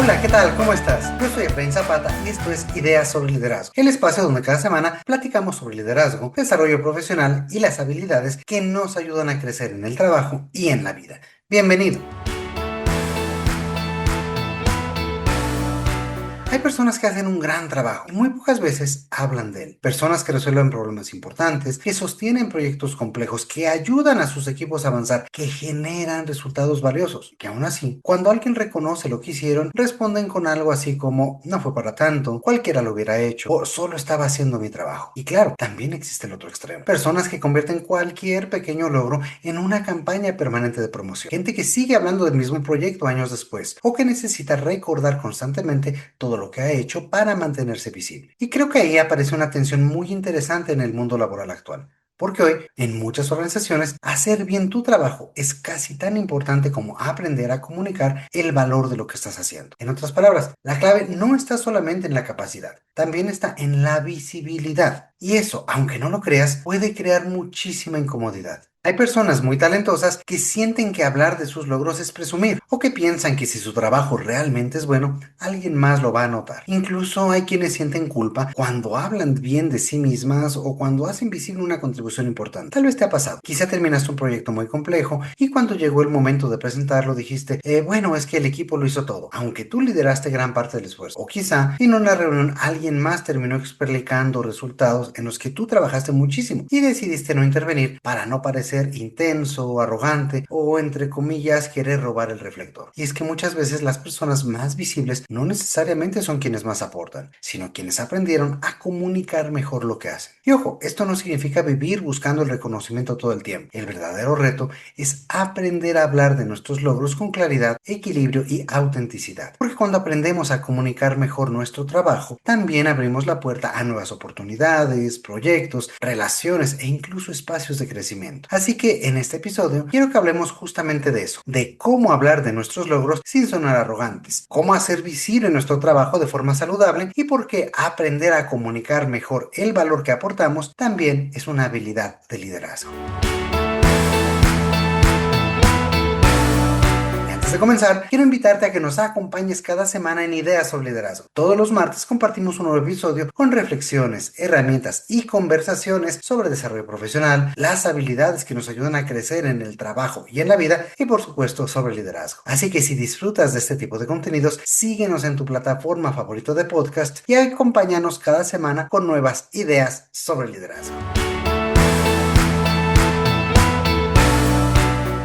Hola, ¿qué tal? ¿Cómo estás? Yo soy Efraín Zapata y esto es Ideas sobre Liderazgo, el espacio donde cada semana platicamos sobre liderazgo, desarrollo profesional y las habilidades que nos ayudan a crecer en el trabajo y en la vida. Bienvenido. Hay personas que hacen un gran trabajo y muy pocas veces hablan de él. Personas que resuelven problemas importantes, que sostienen proyectos complejos, que ayudan a sus equipos a avanzar, que generan resultados valiosos. Que aún así, cuando alguien reconoce lo que hicieron, responden con algo así como, no fue para tanto, cualquiera lo hubiera hecho, o solo estaba haciendo mi trabajo. Y claro, también existe el otro extremo. Personas que convierten cualquier pequeño logro en una campaña permanente de promoción. Gente que sigue hablando del mismo proyecto años después, o que necesita recordar constantemente todo lo que ha hecho para mantenerse visible. Y creo que ahí aparece una tensión muy interesante en el mundo laboral actual. Porque hoy, en muchas organizaciones, hacer bien tu trabajo es casi tan importante como aprender a comunicar el valor de lo que estás haciendo. En otras palabras, la clave no está solamente en la capacidad, también está en la visibilidad. Y eso, aunque no lo creas, puede crear muchísima incomodidad. Hay personas muy talentosas que sienten que hablar de sus logros es presumir, o que piensan que si su trabajo realmente es bueno, alguien más lo va a notar. Incluso hay quienes sienten culpa cuando hablan bien de sí mismas o cuando hacen visible una contribución importante. Tal vez te ha pasado. Quizá terminaste un proyecto muy complejo y cuando llegó el momento de presentarlo dijiste, bueno, es que el equipo lo hizo todo, aunque tú lideraste gran parte del esfuerzo. O quizá en una reunión alguien más terminó explicando resultados en los que tú trabajaste muchísimo y decidiste no intervenir para no parecer intenso, arrogante o entre comillas querer robar el reflector. Y es que muchas veces las personas más visibles no necesariamente son quienes más aportan, sino quienes aprendieron a comunicar mejor lo que hacen. Y ojo, esto no significa vivir buscando el reconocimiento todo el tiempo. El verdadero reto es aprender a hablar de nuestros logros con claridad, equilibrio y autenticidad. Porque cuando aprendemos a comunicar mejor nuestro trabajo, también abrimos la puerta a nuevas oportunidades, proyectos, relaciones e incluso espacios de crecimiento. Así que en este episodio quiero que hablemos justamente de eso, de cómo hablar de nuestros logros sin sonar arrogantes, cómo hacer visible nuestro trabajo de forma saludable y por qué aprender a comunicar mejor el valor que aportamos también es una habilidad de liderazgo. Antes de comenzar, quiero invitarte a que nos acompañes cada semana en Ideas sobre Liderazgo. Todos los martes compartimos un nuevo episodio con reflexiones, herramientas y conversaciones sobre desarrollo profesional, las habilidades que nos ayudan a crecer en el trabajo y en la vida y por supuesto sobre liderazgo. Así que si disfrutas de este tipo de contenidos, síguenos en tu plataforma favorita de podcast y acompáñanos cada semana con nuevas ideas sobre liderazgo.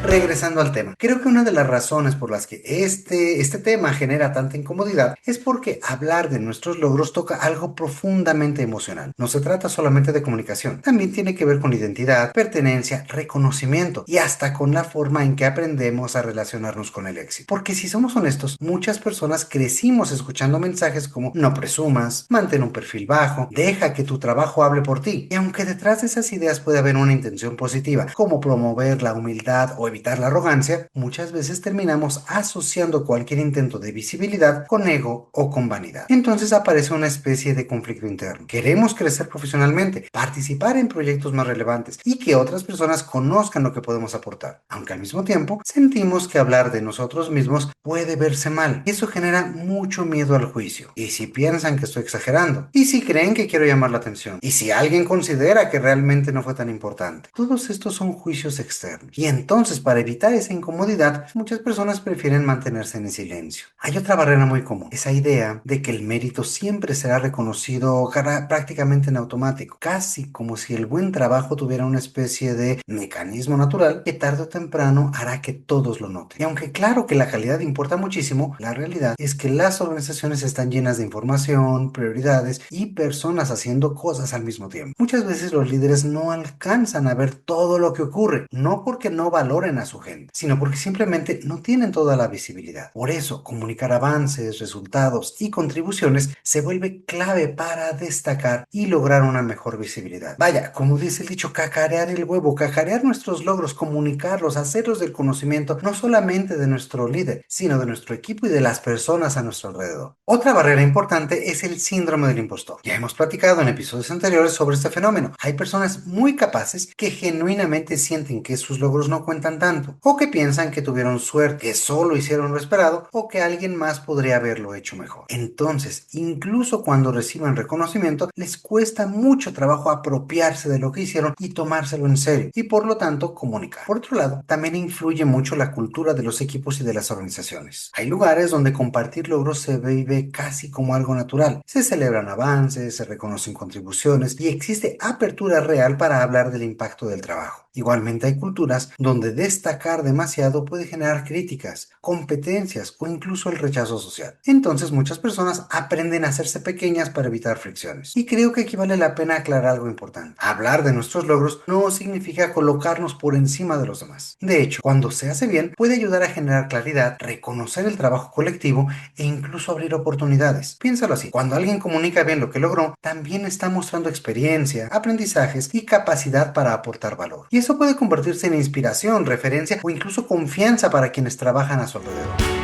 Regresando al tema, creo que una de las razones por las que este tema genera tanta incomodidad es porque hablar de nuestros logros toca algo profundamente emocional. No se trata solamente de comunicación, también tiene que ver con identidad, pertenencia, reconocimiento y hasta con la forma en que aprendemos a relacionarnos con el éxito. Porque si somos honestos, muchas personas crecimos escuchando mensajes como no presumas, mantén un perfil bajo, deja que tu trabajo hable por ti. Y aunque detrás de esas ideas puede haber una intención positiva, como promover la humildad o evitar la arrogancia, muchas veces terminamos asociando cualquier intento de visibilidad con ego o con vanidad. Entonces aparece una especie de conflicto interno. Queremos crecer profesionalmente, participar en proyectos más relevantes y que otras personas conozcan lo que podemos aportar, aunque al mismo tiempo sentimos que hablar de nosotros mismos puede verse mal. Eso genera mucho miedo al juicio. ¿Y si piensan que estoy exagerando? ¿Y si creen que quiero llamar la atención? ¿Y si alguien considera que realmente no fue tan importante? Todos estos son juicios externos. Y entonces, para evitar esa incomodidad, muchas personas prefieren mantenerse en el silencio. Hay otra barrera muy común, esa idea de que el mérito siempre será reconocido prácticamente en automático, casi como si el buen trabajo tuviera una especie de mecanismo natural que tarde o temprano hará que todos lo noten. Y aunque claro que la calidad importa muchísimo, la realidad es que las organizaciones están llenas de información, prioridades y personas haciendo cosas al mismo tiempo. Muchas veces los líderes no alcanzan a ver todo lo que ocurre, no porque no valoren a su gente, sino porque simplemente no tienen toda la visibilidad. Por eso, comunicar avances, resultados y contribuciones se vuelve clave para destacar y lograr una mejor visibilidad. Vaya, como dice el dicho, cacarear el huevo, cacarear nuestros logros, comunicarlos, hacerlos del conocimiento, no solamente de nuestro líder, sino de nuestro equipo y de las personas a nuestro alrededor. Otra barrera importante es el síndrome del impostor. Ya hemos platicado en episodios anteriores sobre este fenómeno. Hay personas muy capaces que genuinamente sienten que sus logros no cuentan tanto, o que piensan que tuvieron suerte, que solo hicieron lo esperado, o que alguien más podría haberlo hecho mejor. Entonces, incluso cuando reciben reconocimiento, les cuesta mucho trabajo apropiarse de lo que hicieron y tomárselo en serio, y por lo tanto comunicar. Por otro lado, también influye mucho la cultura de los equipos y de las organizaciones. Hay lugares donde compartir logros se vive casi como algo natural. Se celebran avances, se reconocen contribuciones y existe apertura real para hablar del impacto del trabajo. Igualmente hay culturas donde destacar demasiado puede generar críticas, competencias o incluso el rechazo social. Entonces muchas personas aprenden a hacerse pequeñas para evitar fricciones. Y creo que aquí vale la pena aclarar algo importante. Hablar de nuestros logros no significa colocarnos por encima de los demás. De hecho, cuando se hace bien, puede ayudar a generar claridad, reconocer el trabajo colectivo e incluso abrir oportunidades. Piénsalo así, cuando alguien comunica bien lo que logró, también está mostrando experiencia, aprendizajes y capacidad para aportar valor. Y eso puede convertirse en inspiración, referencia o incluso confianza para quienes trabajan a su alrededor.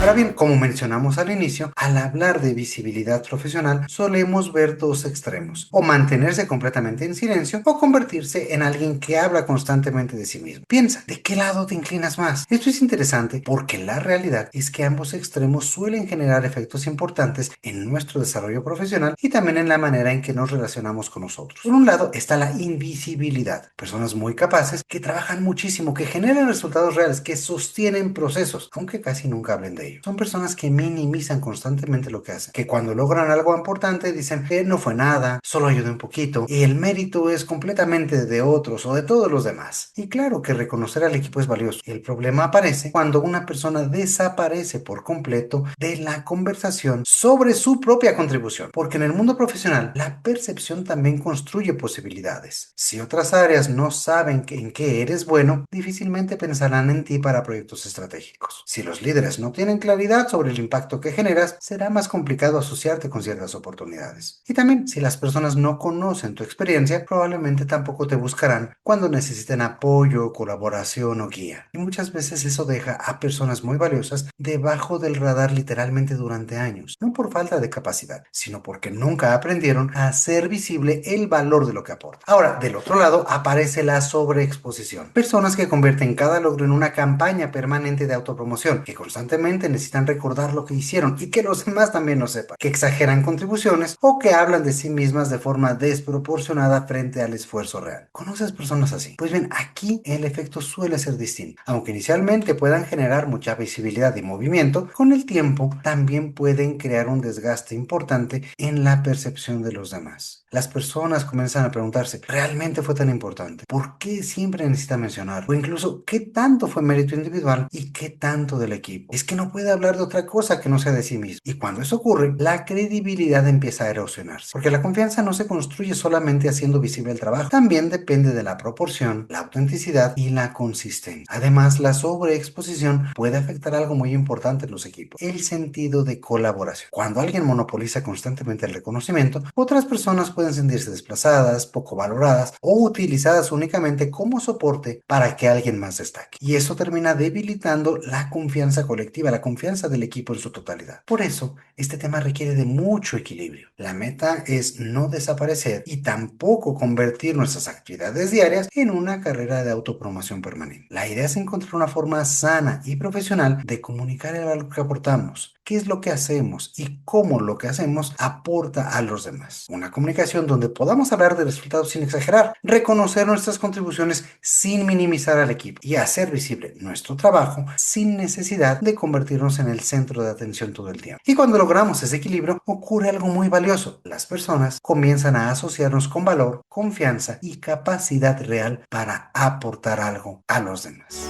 Ahora bien, como mencionamos al inicio, al hablar de visibilidad profesional solemos ver dos extremos, o mantenerse completamente en silencio o convertirse en alguien que habla constantemente de sí mismo. Piensa, ¿de qué lado te inclinas más? Esto es interesante porque la realidad es que ambos extremos suelen generar efectos importantes en nuestro desarrollo profesional y también en la manera en que nos relacionamos con nosotros. Por un lado está la invisibilidad, personas muy capaces que trabajan muchísimo, que generan resultados reales, que sostienen procesos, aunque casi nunca hablen de ello. Son personas que minimizan constantemente lo que hacen, que cuando logran algo importante dicen que no fue nada, solo ayudé un poquito, y el mérito es completamente de otros o de todos los demás. Y claro que reconocer al equipo es valioso. El problema aparece cuando una persona desaparece por completo de la conversación sobre su propia contribución, porque en el mundo profesional la percepción también construye posibilidades. Si otras áreas no saben en qué eres bueno, difícilmente pensarán en ti para proyectos estratégicos. Si los líderes no tienen claridad sobre el impacto que generas, será más complicado asociarte con ciertas oportunidades. Y también, si las personas no conocen tu experiencia, probablemente tampoco te buscarán cuando necesiten apoyo, colaboración o guía. Y muchas veces eso deja a personas muy valiosas debajo del radar literalmente durante años, no por falta de capacidad, sino porque nunca aprendieron a hacer visible el valor de lo que aporta. Ahora, del otro lado aparece la sobreexposición. Personas que convierten cada logro en una campaña permanente de autopromoción, que constantemente necesitan recordar lo que hicieron y que los demás también lo sepan, que exageran contribuciones o que hablan de sí mismas de forma desproporcionada frente al esfuerzo real. ¿Conoces personas así? Pues bien, aquí el efecto suele ser distinto. Aunque inicialmente puedan generar mucha visibilidad y movimiento, con el tiempo también pueden crear un desgaste importante en la percepción de los demás. Las personas comienzan a preguntarse, ¿realmente fue tan importante? ¿Por qué siempre necesita mencionar? O incluso, ¿qué tanto fue mérito individual y qué tanto del equipo? Es que no puede hablar de otra cosa que no sea de sí mismo. Y cuando eso ocurre, la credibilidad empieza a erosionarse. Porque la confianza no se construye solamente haciendo visible el trabajo, también depende de la proporción, la autenticidad y la consistencia. Además, la sobreexposición puede afectar algo muy importante en los equipos, el sentido de colaboración. Cuando alguien monopoliza constantemente el reconocimiento, otras personas pueden sentirse desplazadas, poco valoradas o utilizadas únicamente como soporte para que alguien más destaque. Y eso termina debilitando la confianza colectiva, la confianza del equipo en su totalidad. Por eso, este tema requiere de mucho equilibrio. La meta es no desaparecer y tampoco convertir nuestras actividades diarias en una carrera de autopromoción permanente. La idea es encontrar una forma sana y profesional de comunicar el valor que aportamos, qué es lo que hacemos y cómo lo que hacemos aporta a los demás. Una comunicación donde podamos hablar de resultados sin exagerar, reconocer nuestras contribuciones sin minimizar al equipo y hacer visible nuestro trabajo sin necesidad de convertirnos en el centro de atención todo el tiempo. Y cuando logramos ese equilibrio, ocurre algo muy valioso. Las personas comienzan a asociarnos con valor, confianza y capacidad real para aportar algo a los demás.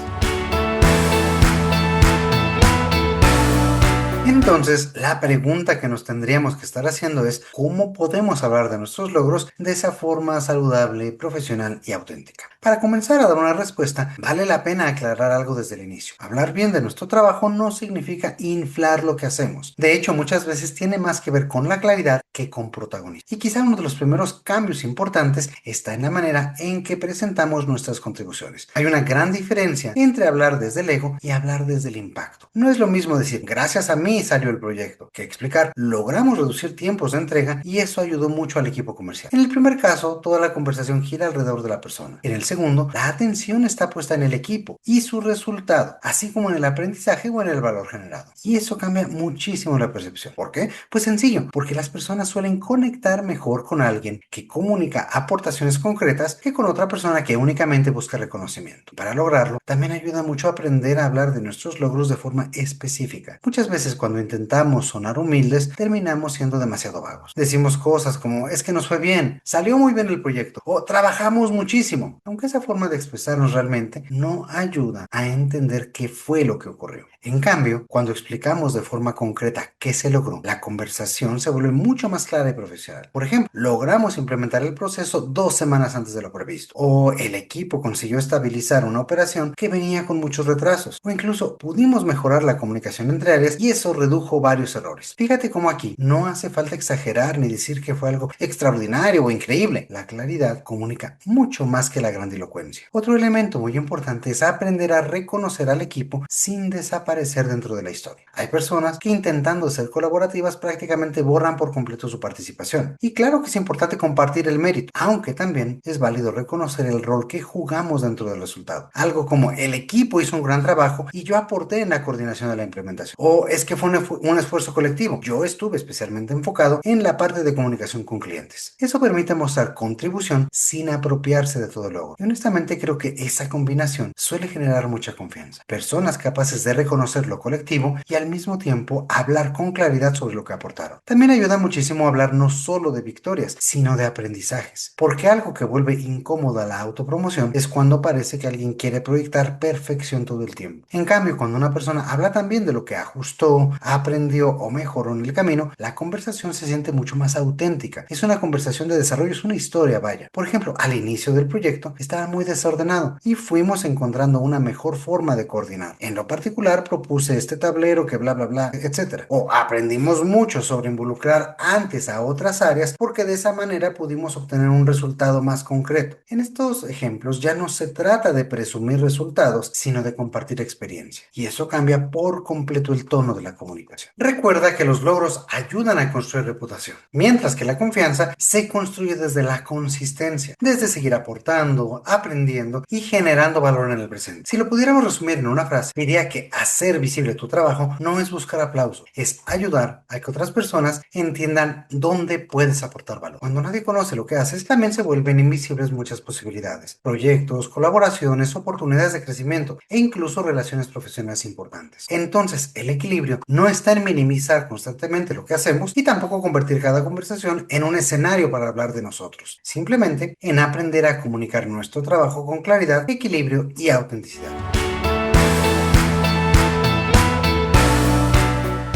Entonces, la pregunta que nos tendríamos que estar haciendo es ¿cómo podemos hablar de nuestros logros de esa forma saludable, profesional y auténtica? Para comenzar a dar una respuesta, vale la pena aclarar algo desde el inicio. Hablar bien de nuestro trabajo no significa inflar lo que hacemos. De hecho, muchas veces tiene más que ver con la claridad que con protagonismo. Y quizá uno de los primeros cambios importantes está en la manera en que presentamos nuestras contribuciones. Hay una gran diferencia entre hablar desde el ego y hablar desde el impacto. No es lo mismo decir, gracias a mí salió el proyecto, que explicar, logramos reducir tiempos de entrega y eso ayudó mucho al equipo comercial. En el primer caso, toda la conversación gira alrededor de la persona. En el segundo, la atención está puesta en el equipo y su resultado, así como en el aprendizaje o en el valor generado. Y eso cambia muchísimo la percepción. ¿Por qué? Pues sencillo, porque las personas suelen conectar mejor con alguien que comunica aportaciones concretas que con otra persona que únicamente busca reconocimiento. Para lograrlo, también ayuda mucho a aprender a hablar de nuestros logros de forma específica. Muchas veces cuando intentamos sonar humildes, terminamos siendo demasiado vagos. Decimos cosas como, es que nos fue bien, salió muy bien el proyecto, o trabajamos muchísimo. Aunque esa forma de expresarnos realmente no ayuda a entender qué fue lo que ocurrió. En cambio, cuando explicamos de forma concreta qué se logró, la conversación se vuelve mucho más clara y profesional. Por ejemplo, logramos implementar el proceso 2 semanas antes de lo previsto, o el equipo consiguió estabilizar una operación que venía con muchos retrasos, o incluso pudimos mejorar la comunicación entre áreas y eso redujo varios errores. Fíjate cómo aquí no hace falta exagerar ni decir que fue algo extraordinario o increíble. La claridad comunica mucho más que la grandilocuencia. Otro elemento muy importante es aprender a reconocer al equipo sin desaparecer dentro de la historia. Hay personas que intentando ser colaborativas prácticamente borran por completo su participación. Y claro que es importante compartir el mérito, aunque también es válido reconocer el rol que jugamos dentro del resultado. Algo como el equipo hizo un gran trabajo y yo aporté en la coordinación de la implementación. O es que fue un esfuerzo colectivo. Yo estuve especialmente enfocado en la parte de comunicación con clientes. Eso permite mostrar contribución sin apropiarse de todo el logro. Y honestamente creo que esa combinación suele generar mucha confianza. Personas capaces de reconocer lo colectivo y al mismo tiempo hablar con claridad sobre lo que aportaron. También ayuda muchísimo a hablar no solo de victorias, sino de aprendizajes. Porque algo que vuelve incómoda la autopromoción es cuando parece que alguien quiere proyectar perfección todo el tiempo. En cambio, cuando una persona habla también de lo que ajustó, aprendió o mejoró en el camino, la conversación se siente mucho más auténtica. Es una conversación de desarrollo, es una historia, vaya. Por ejemplo, al inicio del proyecto estaba muy desordenado y fuimos encontrando una mejor forma de coordinar. En lo particular, propuse este tablero que bla bla bla, etcétera. O aprendimos mucho sobre involucrar antes a otras áreas porque de esa manera pudimos obtener un resultado más concreto. En estos ejemplos ya no se trata de presumir resultados, sino de compartir experiencia. Y eso cambia por completo el tono de la comunicación. Recuerda que los logros ayudan a construir reputación, mientras que la confianza se construye desde la consistencia, desde seguir aportando, aprendiendo y generando valor en el presente. Si lo pudiéramos resumir en una frase, diría que hacer visible tu trabajo no es buscar aplausos, es ayudar a que otras personas entiendan dónde puedes aportar valor. Cuando nadie conoce lo que haces, también se vuelven invisibles muchas posibilidades, proyectos, colaboraciones, oportunidades de crecimiento e incluso relaciones profesionales importantes. Entonces, el equilibrio no está en minimizar constantemente lo que hacemos y tampoco convertir cada conversación en un escenario para hablar de nosotros, simplemente en aprender a comunicar nuestro trabajo con claridad, equilibrio y autenticidad.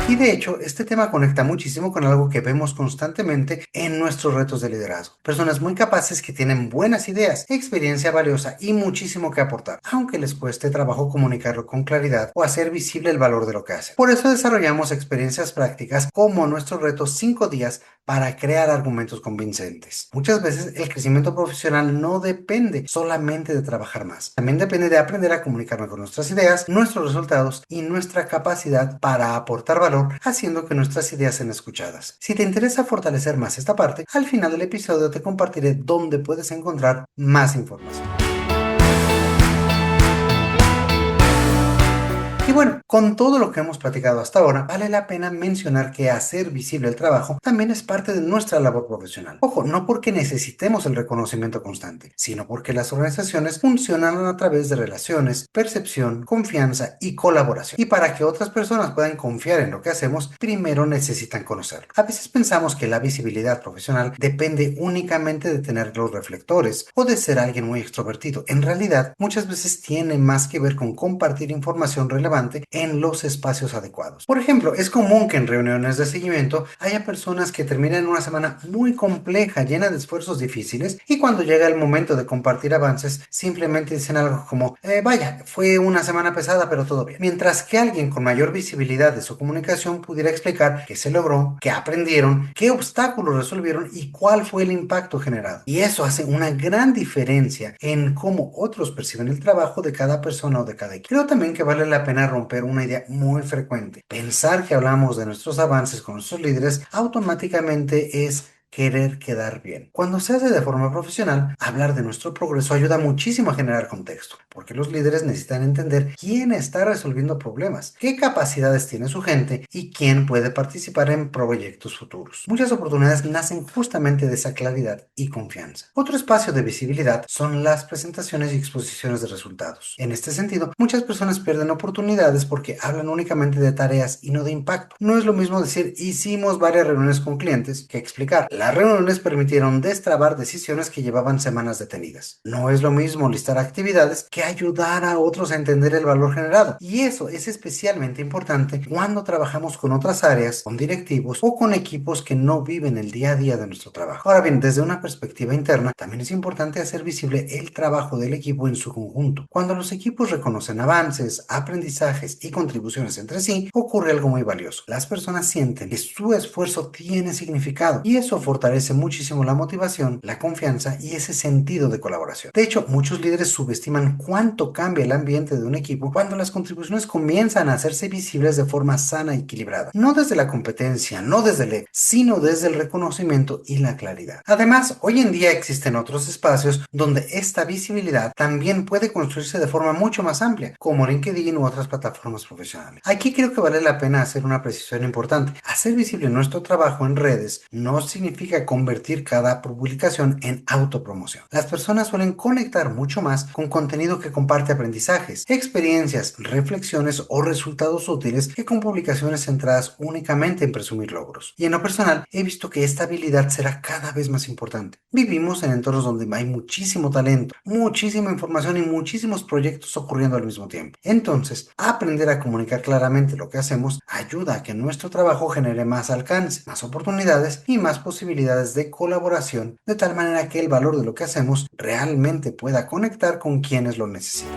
Y de hecho, este tema conecta muchísimo con algo que vemos constantemente en nuestros retos de liderazgo. Personas muy capaces que tienen buenas ideas, experiencia valiosa y muchísimo que aportar, aunque les cueste trabajo comunicarlo con claridad o hacer visible el valor de lo que hacen. Por eso desarrollamos experiencias prácticas como nuestro reto 5 días para crear argumentos convincentes. Muchas veces el crecimiento profesional no depende solamente de trabajar más. También depende de aprender a comunicar con nuestras ideas, nuestros resultados y nuestra capacidad para aportar valor, haciendo que nuestras ideas sean escuchadas. Si te interesa fortalecer más esta parte, al final del episodio te compartiré dónde puedes encontrar más información. Y bueno, con todo lo que hemos platicado hasta ahora, vale la pena mencionar que hacer visible el trabajo también es parte de nuestra labor profesional. Ojo, no porque necesitemos el reconocimiento constante, sino porque las organizaciones funcionan a través de relaciones, percepción, confianza y colaboración. Y para que otras personas puedan confiar en lo que hacemos, primero necesitan conocerlo. A veces pensamos que la visibilidad profesional depende únicamente de tener los reflectores o de ser alguien muy extrovertido. En realidad, muchas veces tiene más que ver con compartir información relevante relevante en los espacios adecuados. Por ejemplo, es común que en reuniones de seguimiento haya personas que terminan una semana muy compleja, llena de esfuerzos difíciles, y cuando llega el momento de compartir avances, simplemente dicen algo como, vaya, fue una semana pesada, pero todo bien. Mientras que alguien con mayor visibilidad de su comunicación pudiera explicar qué se logró, qué aprendieron, qué obstáculos resolvieron y cuál fue el impacto generado. Y eso hace una gran diferencia en cómo otros perciben el trabajo de cada persona o de cada equipo. Creo también que vale la pena romper una idea muy frecuente. Pensar que hablamos de nuestros avances con nuestros líderes automáticamente es querer quedar bien. Cuando se hace de forma profesional, hablar de nuestro progreso ayuda muchísimo a generar contexto, porque los líderes necesitan entender quién está resolviendo problemas, qué capacidades tiene su gente y quién puede participar en proyectos futuros. Muchas oportunidades nacen justamente de esa claridad y confianza. Otro espacio de visibilidad son las presentaciones y exposiciones de resultados. En este sentido, muchas personas pierden oportunidades porque hablan únicamente de tareas y no de impacto. No es lo mismo decir hicimos varias reuniones con clientes que explicar las reuniones permitieron destrabar decisiones que llevaban semanas detenidas. No es lo mismo listar actividades que ayudar a otros a entender el valor generado. Y eso es especialmente importante cuando trabajamos con otras áreas, con directivos o con equipos que no viven el día a día de nuestro trabajo. Ahora bien, desde una perspectiva interna, también es importante hacer visible el trabajo del equipo en su conjunto. Cuando los equipos reconocen avances, aprendizajes y contribuciones entre sí, ocurre algo muy valioso. Las personas sienten que su esfuerzo tiene significado y eso fortalece muchísimo la motivación, la confianza y ese sentido de colaboración. De hecho, muchos líderes subestiman cuánto cambia el ambiente de un equipo cuando las contribuciones comienzan a hacerse visibles de forma sana y equilibrada. No desde la competencia, no desde el ego, sino desde el reconocimiento y la claridad. Además, hoy en día existen otros espacios donde esta visibilidad también puede construirse de forma mucho más amplia, como LinkedIn u otras plataformas profesionales. Aquí creo que vale la pena hacer una precisión importante. Hacer visible nuestro trabajo en redes no significa convertir cada publicación en autopromoción. Las personas suelen conectar mucho más con contenido que comparte aprendizajes, experiencias, reflexiones o resultados útiles que con publicaciones centradas únicamente en presumir logros. Y en lo personal, he visto que esta habilidad será cada vez más importante. Vivimos en entornos donde hay muchísimo talento, muchísima información y muchísimos proyectos ocurriendo al mismo tiempo. Entonces, aprender a comunicar claramente lo que hacemos ayuda a que nuestro trabajo genere más alcance, más oportunidades y más posibilidades de colaboración, de tal manera que el valor de lo que hacemos realmente pueda conectar con quienes lo necesitan.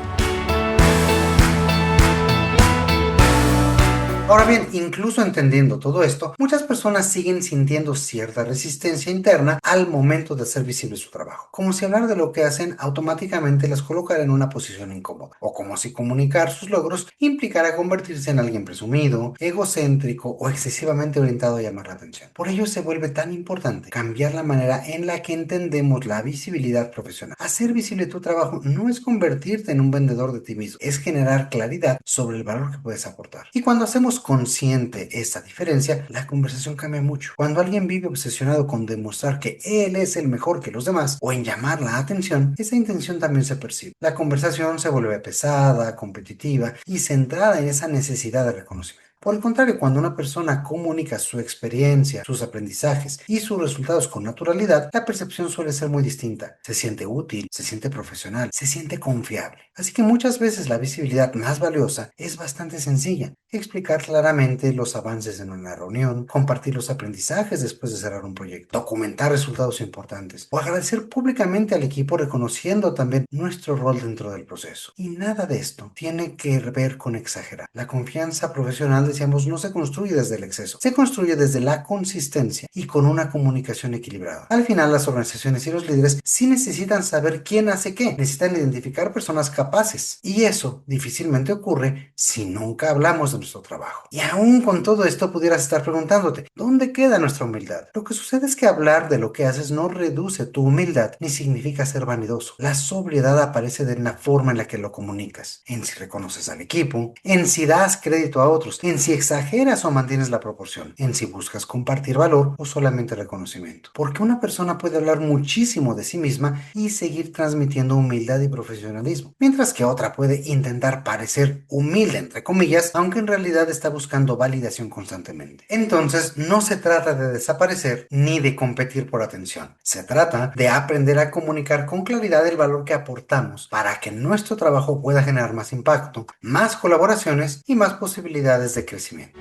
Ahora bien, incluso entendiendo todo esto, muchas personas siguen sintiendo cierta resistencia interna al momento de hacer visible su trabajo, como si hablar de lo que hacen automáticamente las colocara en una posición incómoda, o como si comunicar sus logros implicara convertirse en alguien presumido, egocéntrico o excesivamente orientado a llamar la atención. Por ello se vuelve tan importante cambiar la manera en la que entendemos la visibilidad profesional. Hacer visible tu trabajo no es convertirte en un vendedor de ti mismo, es generar claridad sobre el valor que puedes aportar. Y cuando hacemos consciente esta diferencia, la conversación cambia mucho. Cuando alguien vive obsesionado con demostrar que él es el mejor que los demás o en llamar la atención, esa intención también se percibe. La conversación se vuelve pesada, competitiva y centrada en esa necesidad de reconocimiento. Por el contrario, cuando una persona comunica su experiencia, sus aprendizajes y sus resultados con naturalidad, la percepción suele ser muy distinta. Se siente útil, se siente profesional, se siente confiable. Así que muchas veces la visibilidad más valiosa es bastante sencilla. Explicar claramente los avances en una reunión, compartir los aprendizajes después de cerrar un proyecto, documentar resultados importantes o agradecer públicamente al equipo reconociendo también nuestro rol dentro del proceso. Y nada de esto tiene que ver con exagerar. La confianza profesional, decíamos, no se construye desde el exceso, se construye desde la consistencia y con una comunicación equilibrada. Al final, las organizaciones y los líderes sí necesitan saber quién hace qué, necesitan identificar personas capaces y eso difícilmente ocurre si nunca hablamos de nuestro trabajo. Y aún con todo esto pudieras estar preguntándote, ¿dónde queda nuestra humildad? Lo que sucede es que hablar de lo que haces no reduce tu humildad ni significa ser vanidoso. La sobriedad aparece en la forma en la que lo comunicas, en si reconoces al equipo, en si das crédito a otros, en en si exageras o mantienes la proporción, en si buscas compartir valor o solamente reconocimiento. Porque una persona puede hablar muchísimo de sí misma y seguir transmitiendo humildad y profesionalismo, mientras que otra puede intentar parecer humilde, entre comillas, aunque en realidad está buscando validación constantemente. Entonces, no se trata de desaparecer ni de competir por atención. Se trata de aprender a comunicar con claridad el valor que aportamos para que nuestro trabajo pueda generar más impacto, más colaboraciones y más posibilidades de crecimiento.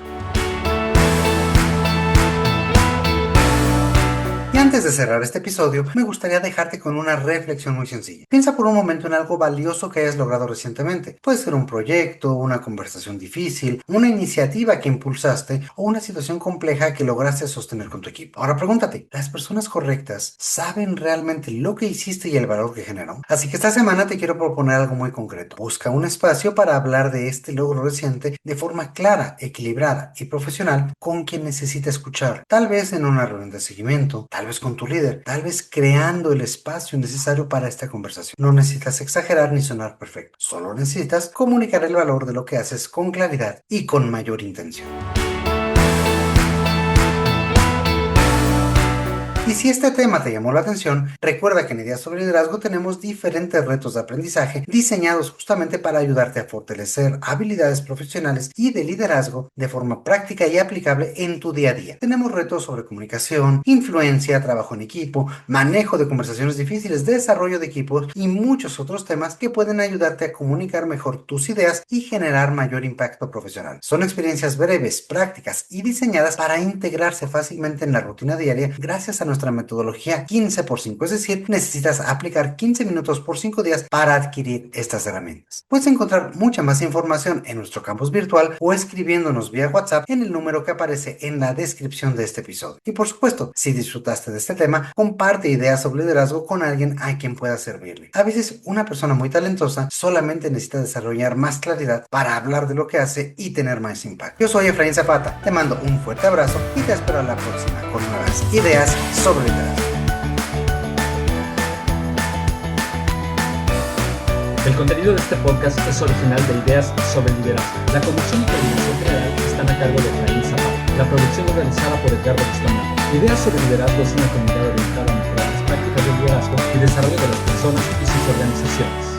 Y antes de cerrar este episodio, me gustaría dejarte con una reflexión muy sencilla. Piensa por un momento en algo valioso que hayas logrado recientemente. Puede ser un proyecto, una conversación difícil, una iniciativa que impulsaste o una situación compleja que lograste sostener con tu equipo. Ahora pregúntate, ¿las personas correctas saben realmente lo que hiciste y el valor que generó? Así que esta semana te quiero proponer algo muy concreto. Busca un espacio para hablar de este logro reciente de forma clara, equilibrada y profesional con quien necesita escuchar. Tal vez en una reunión de seguimiento, tal vez con tu líder, tal vez creando el espacio necesario para esta conversación. No necesitas exagerar ni sonar perfecto, solo necesitas comunicar el valor de lo que haces con claridad y con mayor intención. Y si este tema te llamó la atención, recuerda que en Ideas sobre Liderazgo tenemos diferentes retos de aprendizaje diseñados justamente para ayudarte a fortalecer habilidades profesionales y de liderazgo de forma práctica y aplicable en tu día a día. Tenemos retos sobre comunicación, influencia, trabajo en equipo, manejo de conversaciones difíciles, desarrollo de equipos y muchos otros temas que pueden ayudarte a comunicar mejor tus ideas y generar mayor impacto profesional. Son experiencias breves, prácticas y diseñadas para integrarse fácilmente en la rutina diaria gracias a nuestra metodología 15x5, es decir, necesitas aplicar 15 minutos por 5 días para adquirir estas herramientas. Puedes encontrar mucha más información en nuestro campus virtual o escribiéndonos vía WhatsApp en el número que aparece en la descripción de este episodio. Y por supuesto, si disfrutaste de este tema, comparte ideas sobre liderazgo con alguien a quien pueda servirle. A veces una persona muy talentosa solamente necesita desarrollar más claridad para hablar de lo que hace y tener más impacto. Yo soy Efraín Zapata, te mando un fuerte abrazo y te espero a la próxima con nuevas ideas sobre liderazgo. El contenido de este podcast es original de Ideas sobre Liderazgo. La conducción y coordinación general están a cargo de Efraín Zapata. La producción es realizada por Edgardo Bustamante. Ideas sobre Liderazgo es una comunidad orientada a mejorar las prácticas de liderazgo y desarrollo de las personas y sus organizaciones.